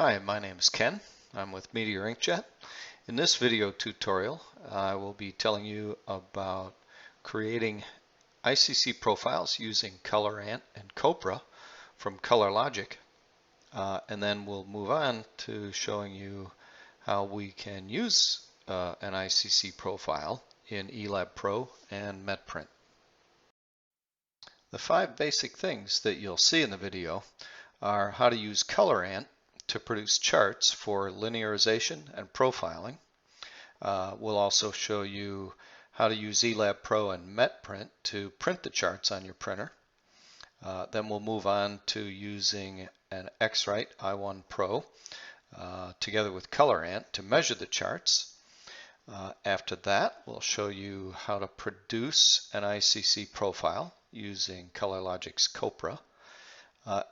Hi, my name is Ken. I'm with Meteor Inkjet. In this video tutorial, I will be telling you about creating ICC profiles using ColorAnt and Copra from ColorLogic. And then we'll move on to showing you how we can use an ICC profile in eLab Pro and MetPrint. The 5 basic things that you'll see in the video are how to use ColorAnt to produce charts for linearization and profiling. We'll also show you how to use eLab Pro and MetPrint to print the charts on your printer. Then we'll move on to using an X-Rite i1 Pro together with ColorAnt to measure the charts. After that, we'll show you how to produce an ICC profile using ColorLogic's Copra.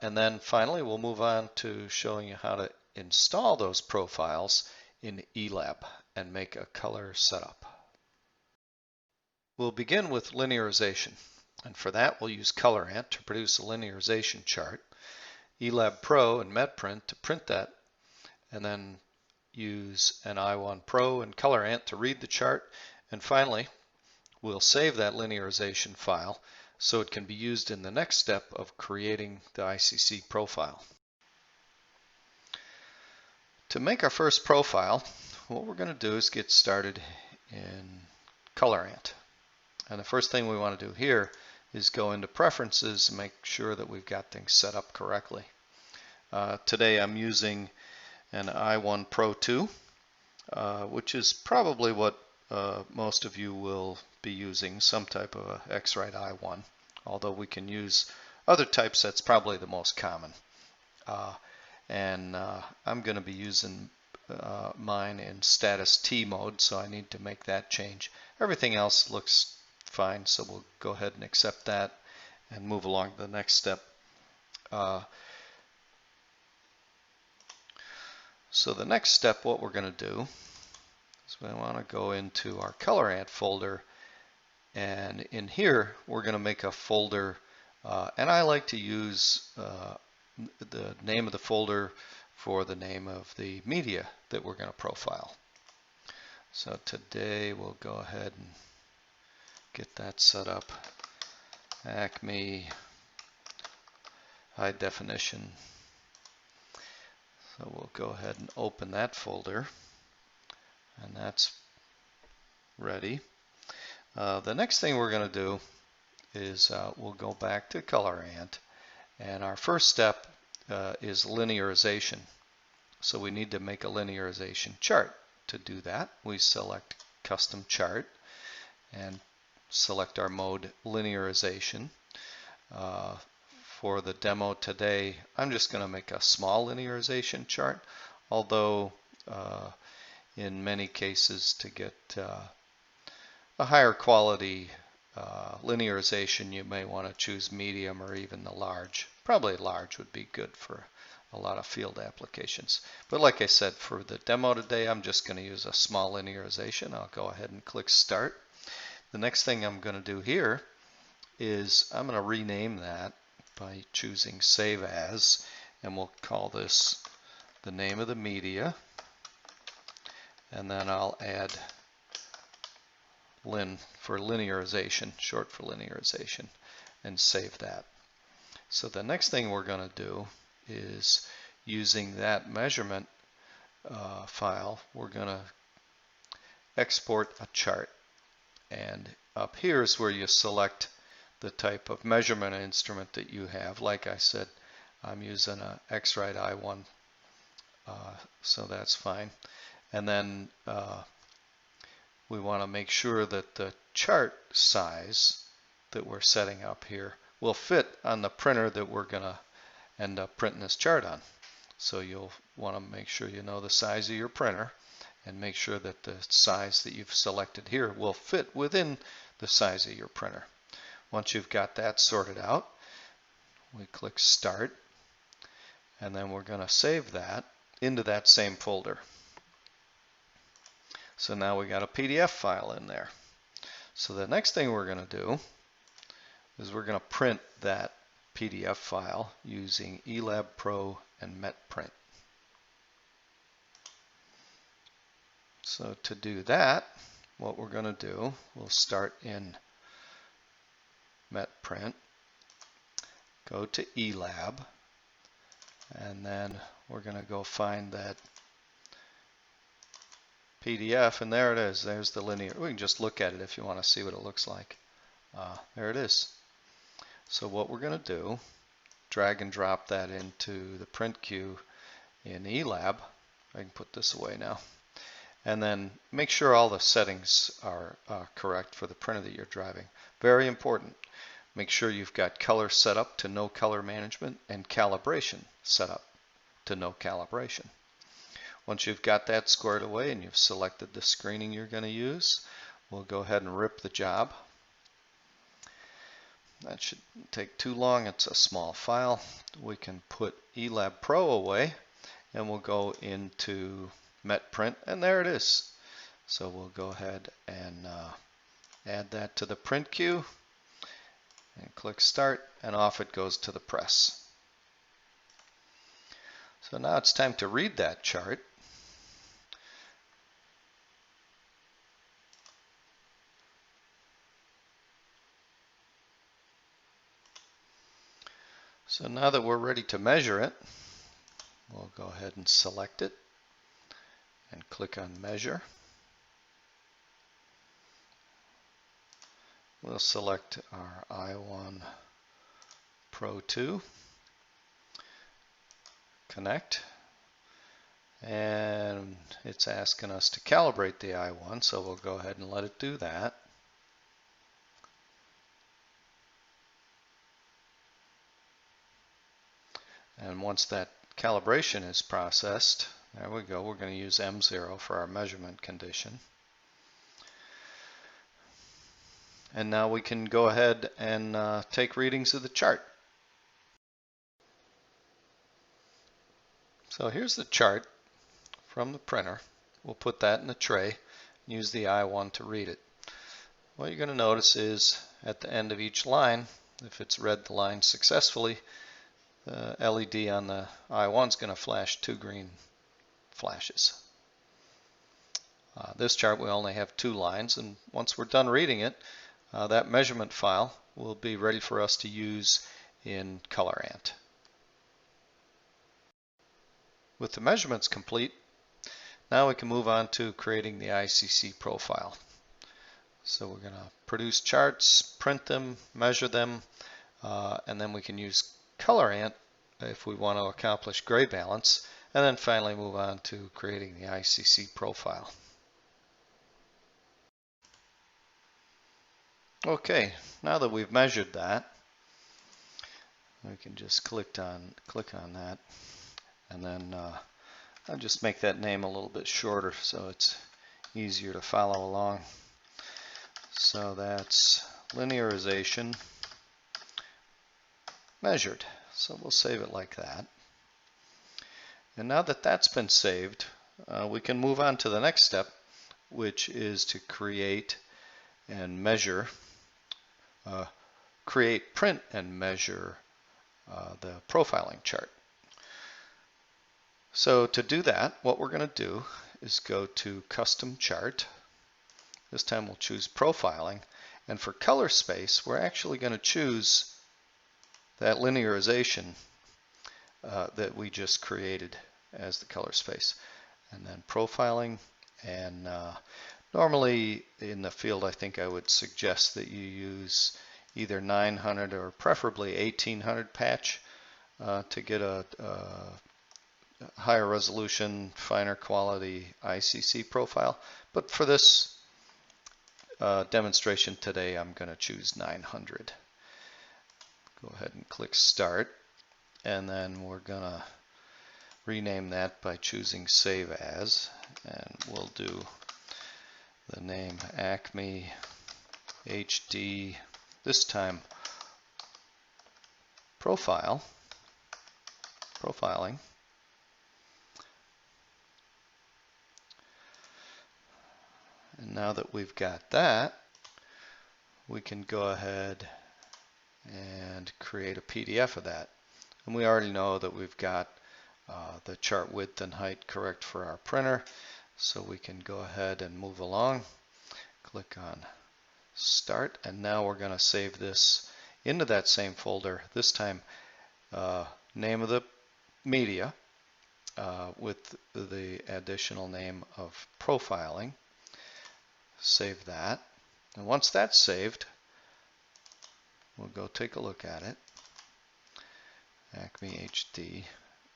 And then finally, we'll move on to showing you how to install those profiles in eLab and make a color setup. We'll begin with linearization. And for that, we'll use ColorAnt to produce a linearization chart, eLab Pro and MetPrint to print that, and then use an i1 Pro and ColorAnt to read the chart. And finally, we'll save that linearization file so it can be used in the next step of creating the ICC profile. To make our first profile, what we're going to do is get started in ColorAnt. And the first thing we want to do here is go into Preferences and make sure that we've got things set up correctly. Today I'm using an i1 Pro 2, which is probably what most of you will be using, some type of a X-Rite i1, although we can use other types. That's probably the most common. I'm going to be using mine in status T mode, so I need to make that change. Everything else looks fine, so we'll go ahead and accept that and move along to the next step. So the next step, what we're going to do is we want to go into our ColorAnt folder, and in here we're going to make a folder, and I like to use the name of the folder for the name of the media that we're going to profile. So today we'll go ahead and get that set up. Acme high definition. So we'll go ahead and open that folder, and that's ready. The next thing we're going to do is we'll go back to ColorAnt, and our first step is linearization. So we need to make a linearization chart. To do that, we select Custom Chart and select our mode linearization. For the demo today, I'm just going to make a small linearization chart, although in many cases to get a higher quality linearization, you may want to choose medium or even the large. Probably large would be good for a lot of field applications. But like I said, for the demo today, I'm just going to use a small linearization. I'll go ahead and click Start. The next thing I'm going to do here is I'm going to rename that by choosing Save As, and we'll call this the name of the media, and then I'll add lin for linearization, short for linearization, and save that. So the next thing we're going to do is, using that measurement file, we're going to export a chart. And up here is where you select the type of measurement instrument that you have. Like I said, I'm using an X-Rite i1, so that's fine. And then we want to make sure that the chart size that we're setting up here will fit on the printer that we're going to end up printing this chart on. So you'll want to make sure you know the size of your printer and make sure that the size that you've selected here will fit within the size of your printer. Once you've got that sorted out, we click Start, and then we're going to save that into that same folder. So now we got a PDF file in there. So the next thing we're going to do is we're going to print that PDF file using eLab Pro and MetPrint. So to do that, what we're going to do, we'll start in MetPrint, go to eLab, and then we're going to go find that PDF, and there it is. There's the linear. We can just look at it if you want to see what it looks like. There it is. So what we're going to do, drag and drop that into the print queue in eLab. I can put this away now. And then make sure all the settings are correct for the printer that you're driving. Very important. Make sure you've got color set up to no color management and calibration set up to no calibration. Once you've got that squared away and you've selected the screening you're going to use, we'll go ahead and rip the job. That shouldn't take too long. It's a small file. We can put eLab Pro away and we'll go into MetPrint, and there it is. So we'll go ahead and add that to the print queue and click Start, and off it goes to the press. So now it's time to read that chart. So now that we're ready to measure it, we'll go ahead and select it and click on Measure. We'll select our i1 Pro 2, connect, and it's asking us to calibrate the i1, so we'll go ahead and let it do that. And once that calibration is processed, there we go, we're going to use M0 for our measurement condition. And now we can go ahead and take readings of the chart. So here's the chart from the printer. We'll put that in a tray and use the I1 to read it. What you're going to notice is at the end of each line, if it's read the line successfully, the LED on the I1 is going to flash 2 green flashes. This chart we only have 2 lines, and once we're done reading it, that measurement file will be ready for us to use in ColorAnt. With the measurements complete, now we can move on to creating the ICC profile. So we're going to produce charts, print them, measure them, and then we can use ColorAnt if we want to accomplish gray balance, and then finally move on to creating the ICC profile. Okay, now that we've measured that, we can just click on that, and then I'll just make that name a little bit shorter so it's easier to follow along. So that's linearization measured. So we'll save it like that. And now that that's been saved, we can move on to the next step, which is to create and measure, print and measure the profiling chart. So to do that, what we're going to do is go to Custom Chart. This time we'll choose Profiling, and for color space, we're actually going to choose that linearization that we just created as the color space. And then Profiling, and normally in the field I think I would suggest that you use either 900 or preferably 1800 patch to get a higher resolution, finer quality ICC profile. But for this demonstration today, I'm going to choose 900. Go ahead and click Start, and then we're going to rename that by choosing Save As, and we'll do the name Acme HD, this time Profiling. And now that we've got that, we can go ahead and create a PDF of that. And we already know that we've got the chart width and height correct for our printer. So we can go ahead and move along. Click on Start, and now we're going to save this into that same folder. This time, name of the media with the additional name of profiling. Save that. And once that's saved, we'll go take a look at it. Acme HD.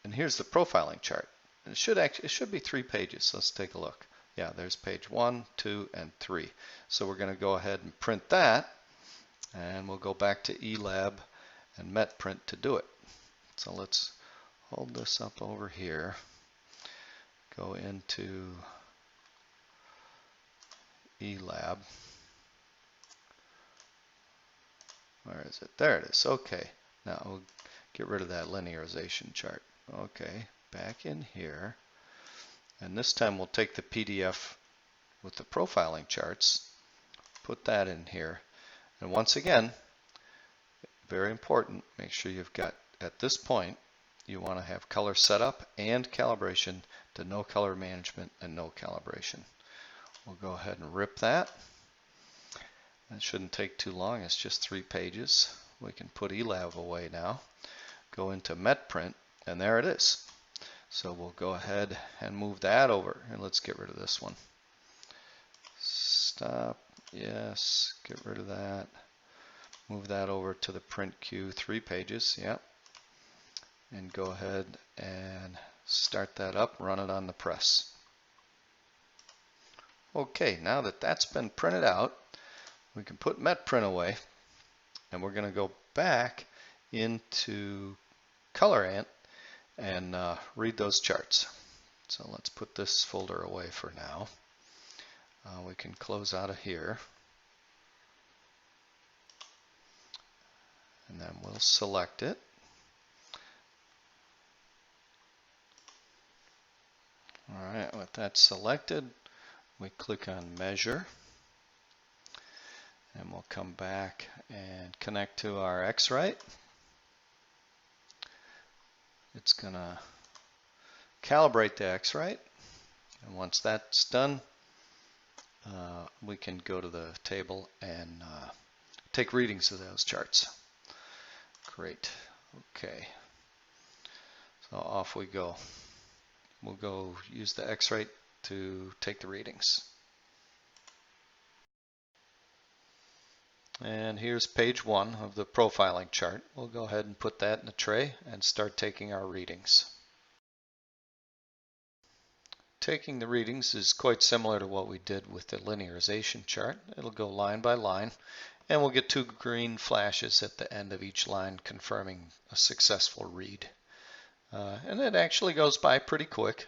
And here's the profiling chart. It should be 3 pages. Let's take a look. Yeah, there's page 1, 2, and 3. So we're going to go ahead and print that, and we'll go back to eLab and MetPrint to do it. So let's hold this up over here. Go into eLab. Where is it? There it is. Okay. Now we'll get rid of that linearization chart. Okay. Back in here. And this time we'll take the PDF with the profiling charts, put that in here. And once again, very important, make sure you've got, at this point, you want to have color setup and calibration to no color management and no calibration. We'll go ahead and rip that. That shouldn't take too long. It's just 3 pages. We can put eLab away now. Go into MetPrint, and there it is. So we'll go ahead and move that over. And let's get rid of this one. Stop. Yes. Get rid of that. Move that over to the print queue. 3 pages. Yep. And go ahead and start that up. Run it on the press. Okay. Now that that's been printed out, we can put MetPrint away. And we're going to go back into ColorAnt and read those charts. So let's put this folder away for now. We can close out of here. And then we'll select it. All right, with that selected, we click on Measure. And we'll come back and connect to our X-Rite. It's going to calibrate the X-Rite, and once that's done, we can go to the table and take readings of those charts. Great. Okay. So off we go. We'll go use the X-Rite to take the readings. And here's page 1 of the profiling chart. We'll go ahead and put that in a tray and start taking our readings. Taking the readings is quite similar to what we did with the linearization chart. It'll go line by line, and we'll get 2 green flashes at the end of each line confirming a successful read. And it actually goes by pretty quick.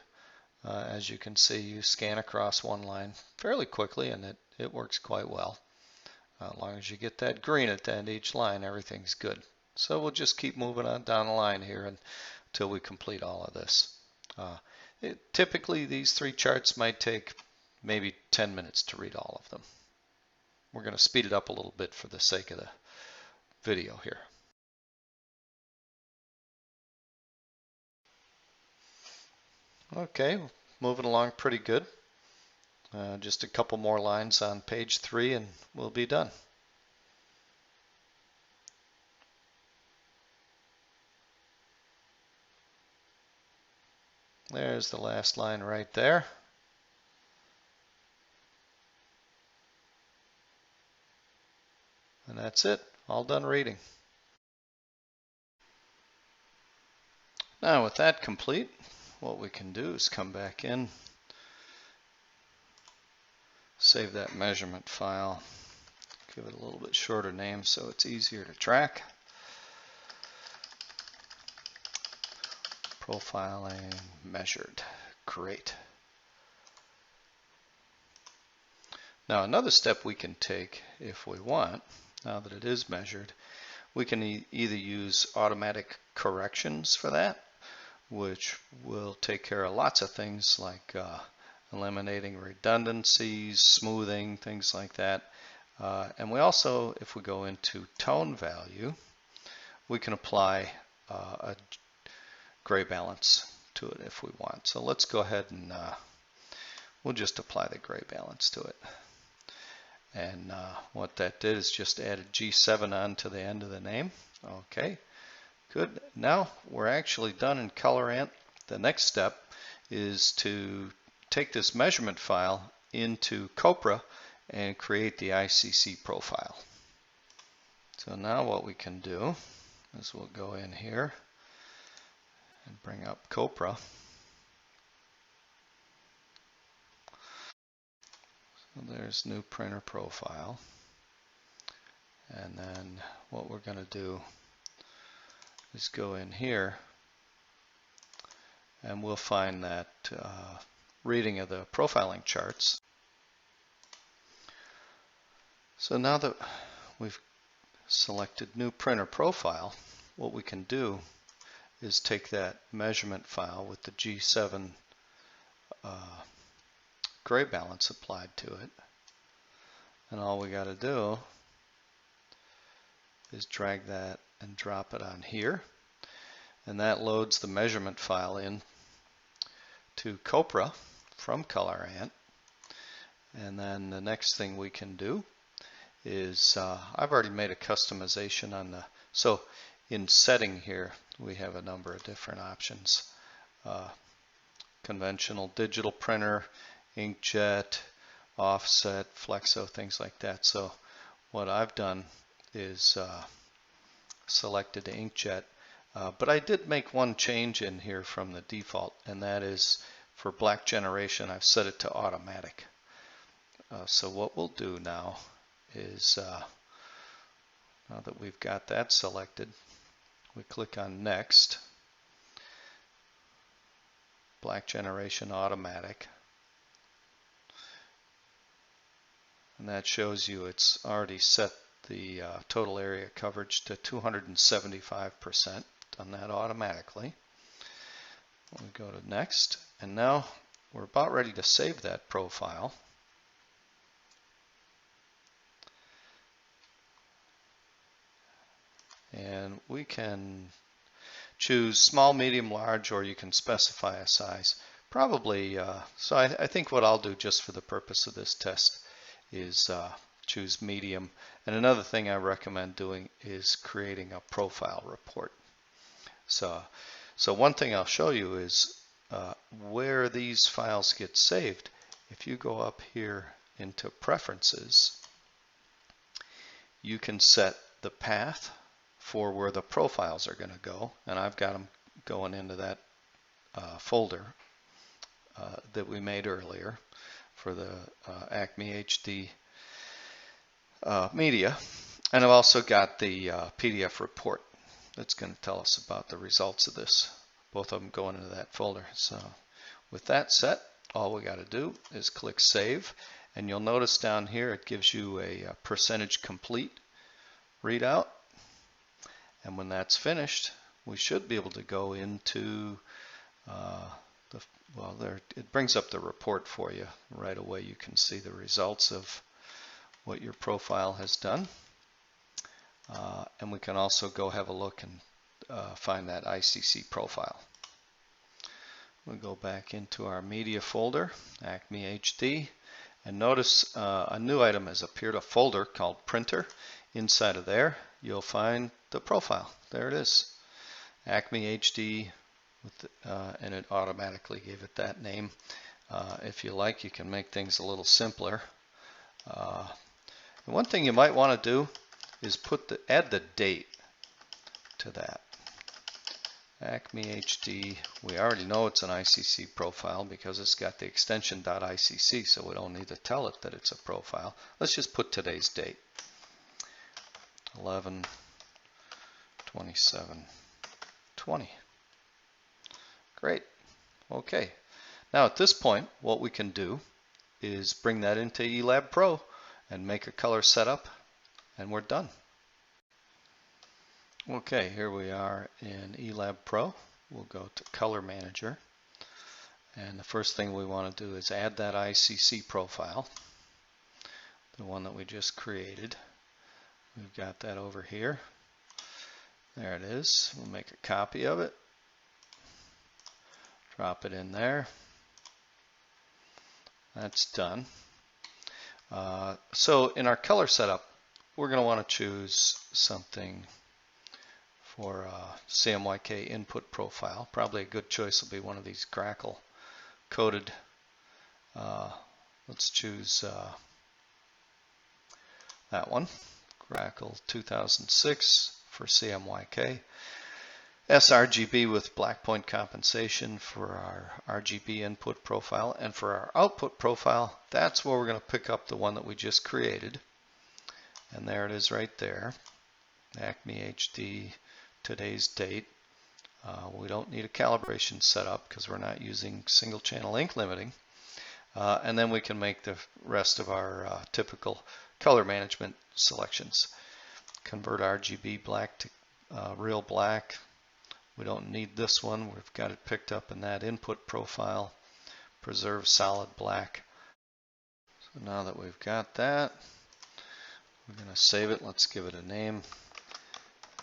As you can see, you scan across one line fairly quickly, and it works quite well. As long as you get that green at the end of each line, everything's good. So we'll just keep moving on down the line here until we complete all of this. Typically, these 3 charts might take maybe 10 minutes to read all of them. We're going to speed it up a little bit for the sake of the video here. Okay, moving along pretty good. Just a couple more lines on page 3 and we'll be done. There's the last line right there. And that's it, all done reading. Now with that complete, what we can do is come back in, save that measurement file, give it a little bit shorter name so it's easier to track. Profiling measured. Great. Now another step we can take if we want, now that it is measured, we can either use automatic corrections for that, which will take care of lots of things like eliminating redundancies, smoothing, things like that. And we also, if we go into tone value, we can apply a gray balance to it if we want. So let's go ahead and we'll just apply the gray balance to it. And what that did is just added G7 on to the end of the name. Okay, good. Now we're actually done in ColorAnt. The next step is to take this measurement file into Copra and create the ICC profile. So now what we can do is we'll go in here and bring up Copra. So there's new printer profile. And then what we're going to do is go in here and we'll find that reading of the profiling charts. So now that we've selected new printer profile, what we can do is take that measurement file with the G7 gray balance applied to it, and all we got to do is drag that and drop it on here, and that loads the measurement file in to Copra from ColorAnt. And then the next thing we can do is I've already made a customization on the, so in setting here we have a number of different options. Conventional digital printer, inkjet, offset, flexo, things like that. So what I've done is selected the inkjet, but I did make one change in here from the default, and that is for black generation I've set it to automatic. So what we'll do now is now that we've got that selected, we click on next, black generation automatic, and that shows you it's already set the total area coverage to 275%, done that automatically. We go to next, and now we're about ready to save that profile. And we can choose small, medium, large, or you can specify a size. Probably, so I think what I'll do just for the purpose of this test is choose medium. And another thing I recommend doing is creating a profile report. So one thing I'll show you is where these files get saved. If you go up here into Preferences, you can set the path for where the profiles are going to go, and I've got them going into that folder that we made earlier for the Acme HD media, and I've also got the PDF report that's going to tell us about the results of this. Both of them going into that folder. So with that set, all we got to do is click Save, and you'll notice down here it gives you a percentage complete readout. And when that's finished, we should be able to go into well, there it brings up the report for you right away. You can see the results of what your profile has done, and we can also go have a look and find that ICC profile. We'll go back into our media folder, Acme HD, and notice a new item has appeared, a folder called Printer. Inside of there, you'll find the profile. There it is, Acme HD, with and it automatically gave it that name. If you like, you can make things a little simpler. One thing you might want to do is add the date to that. Acme HD, we already know it's an ICC profile because it's got the extension .icc, so we don't need to tell it that it's a profile. Let's just put today's date, 11/27/20. Great. Okay. Now at this point, what we can do is bring that into eLab Pro and make a color setup, and we're done. Okay, here we are in eLab Pro. We'll go to Color Manager, and the first thing we want to do is add that ICC profile, the one that we just created. We've got that over here. There it is. We'll make a copy of it, drop it in there, That's done. So in our color setup, we're going to want to choose something for CMYK input profile. Probably a good choice will be one of these Grackle coded. Let's choose that one, Grackle 2006 for CMYK. sRGB with black point compensation for our RGB input profile. And for our output profile, that's where we're going to pick up the one that we just created. And there it is right there. Acme HD, today's date. We don't need a calibration setup because we're not using single channel ink limiting. And then we can make the rest of our typical color management selections. Convert RGB black to real black. We don't need this one. We've got it picked up in that input profile. Preserve solid black. So now that we've got that, we're going to save it. Let's give it a name.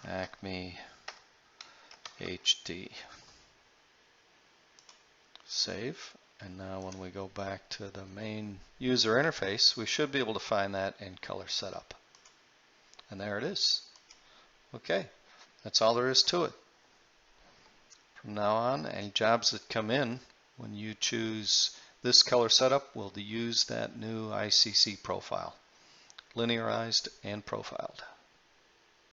Acme HD. Save. And now when we go back to the main user interface, we should be able to find that in color setup. And there it is. Okay, that's all there is to it. From now on, any jobs that come in, when you choose this color setup, will use that new ICC profile, linearized and profiled.